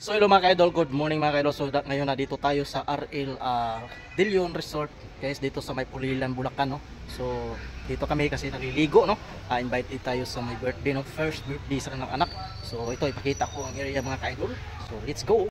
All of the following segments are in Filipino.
So hello mga ka-idol, good morning mga ka-idol. So ngayon na dito tayo sa RL Dilion Resort guys, dito sa may Pulilan, Bulacan, no? So dito kami kasi naliligo, no? Invite tayo sa my birthday, no? First birthday sa kanang anak. So ito ipakita ko ang area mga ka-idol. So let's go.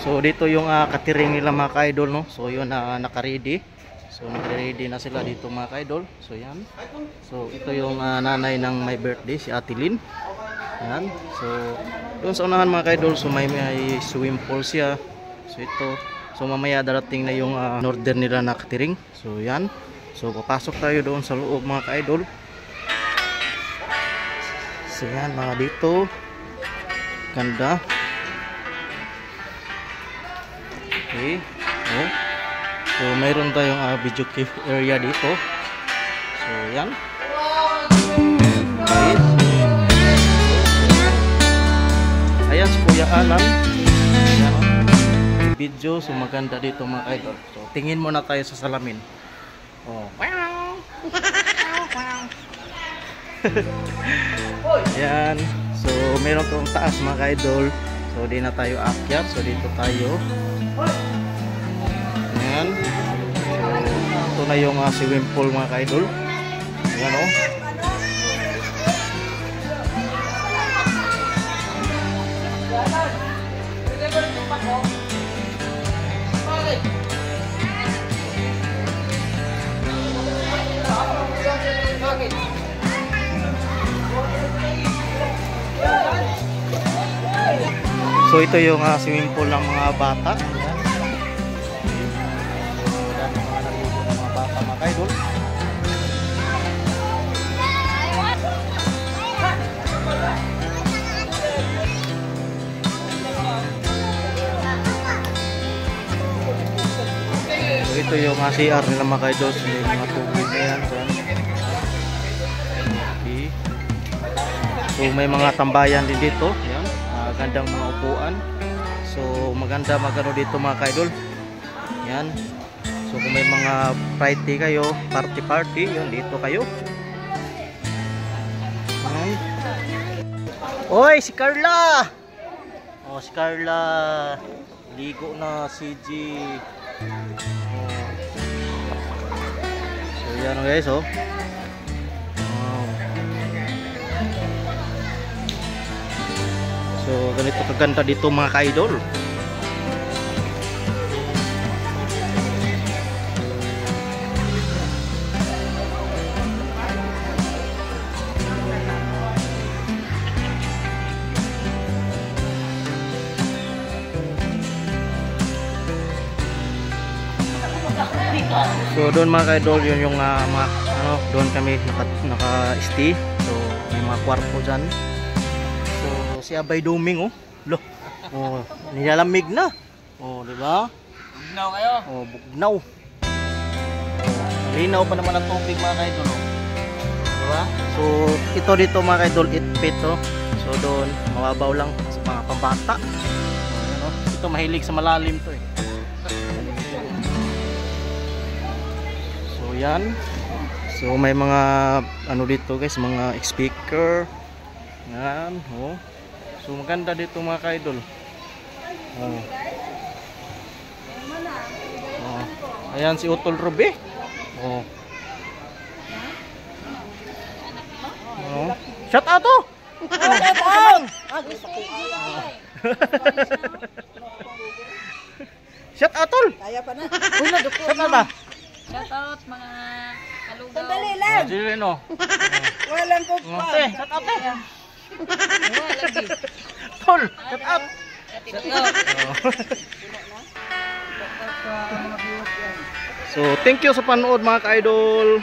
So dito yung katiring nila mga ka-idol, no? So yun naka-ready. So naka-ready na sila dito mga ka-idol. So yan. So ito yung nanay ng my birthday, si Ate Lynn. Yan. So doon sa unahan mga ka-idol, so may swimming pool siya. So ito. So mamaya darating na yung order nila na katiring. So yan. So papasok tayo doon sa loob mga ka-idol. So yan mga dito. Ganda. Okay. Oh. So mayroon tayong video cave area dito. So yan. Okay. Ayan si Kuya Alan. Ayan, oh. Video. So maganda dito mga idol. So tingin muna tayo sa salamin. Oh. Yan. So mayroon tong taas mga idol. So di na tayo akyat. So dito tayo. Ayan. So ito na yung swimming pool mga ka-idol. Ayan o. So ito yung swimming pool ng mga bata. Ayan. Mga idol. So ito yung CR nila mga idol. So yung mga tubig na yan. Okay. So may mga tambayan din dito. Yan. Gandang mga upuan. So maganda magano dito mga idol. Yan. So kung may mga party kayo, party, yun dito kayo. Oy, si Carla! Oh, si Carla. Ligo na si G. Oh. So yan guys, oh. So ganito kaganda dito mga ka-idol. So doon mga ka-idol, yun yung mga doon kami naka-stay. So may mga kwarto dyan. So si Abay Duming, oh. Loh. Oh, nilalamig na. Oh, di ba? Bugnaw kayo. Oh, bugnaw. Linaw pa naman ang tubig mga ka-idol, oh. Di ba? So ito dito mga ka-idol, 8 feet, oh. So doon mababaw lang sa mga pambata. So, yun, oh. Ito mahilig sa malalim to, eh. Yan. So may mga ano dito guys, mga speaker. Yan, oh. So maganda dito mga ka-idol. Oh. Oh. Ayan si Utol Ruby. Oh. Oh. Shout out to. Shout out. Shout out tol. Kaya pa na. Shout out ba? Shout out mga kalugaw. Sandali lang. Jireno. Walang kumpay. Shout out eh. Wala lagi. Tol, shout out. Shout out. So, thank you sa panood mga ka-idol.